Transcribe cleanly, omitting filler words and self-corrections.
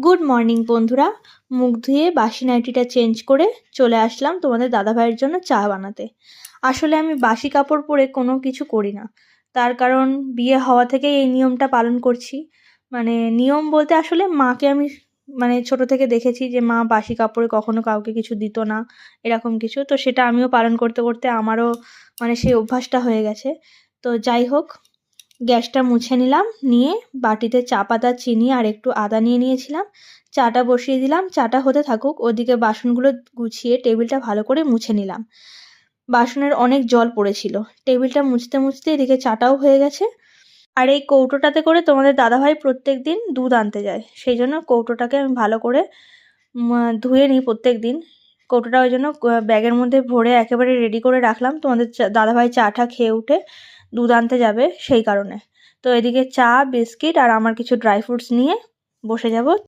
Good morning বন্ধুরা। মুখ ধুয়ে বাসি নাইটিটা চেঞ্জ করে চলে আসলাম তোমাদের দাদাভাইয়ের জন্য চা বানাতে। আসলে আমি বাসি কাপড় পরে কোনো কিছু করি না, তার কারণ বিয়ে হওয়া থেকে এই নিয়মটা পালন করছি। মানে নিয়ম বলতে আসলে মাকে আমি ছোট থেকে দেখেছি যে মা বাসি কাপড়ে কখনো কাউকে কিছু দিত না, এরকম কিছু। তো সেটা আমিও পালন করতে করতে আমারও সেই অভ্যাসটা হয়ে গেছে। তো যাই হোক, গ্যাসটা মুছে নিলাম, নিয়ে বাটিতে চা পাতা, চিনি আর একটু আদা নিয়ে নিয়েছিলাম। চাটা বসিয়ে দিলাম, চাটা হতে থাকুক, ওদিকে বাসনগুলো গুছিয়ে টেবিলটা ভালো করে মুছে নিলাম। বাসনের অনেক জল পড়েছিল, টেবিলটা মুছতে মুছতে এদিকে চাটাও হয়ে গেছে। আর এই কৌটোটাতে করে তোমাদের দাদাভাই প্রত্যেক দিন দুধ আনতে যায়, সেই জন্য কৌটোটাকে আমি ভালো করে ধুয়ে নিই প্রত্যেক দিন। কৌটোটা ওই জন্য ব্যাগের মধ্যে ভরে একেবারে রেডি করে রাখলাম, তোমাদের দাদাভাই চাটা খেয়ে উঠে দুধ আনতে যাবে সেই কারণে। তো এদিকে চা, বিস্কিট আর আমার কিছু ড্রাই ফ্রুটস নিয়ে বসে যাব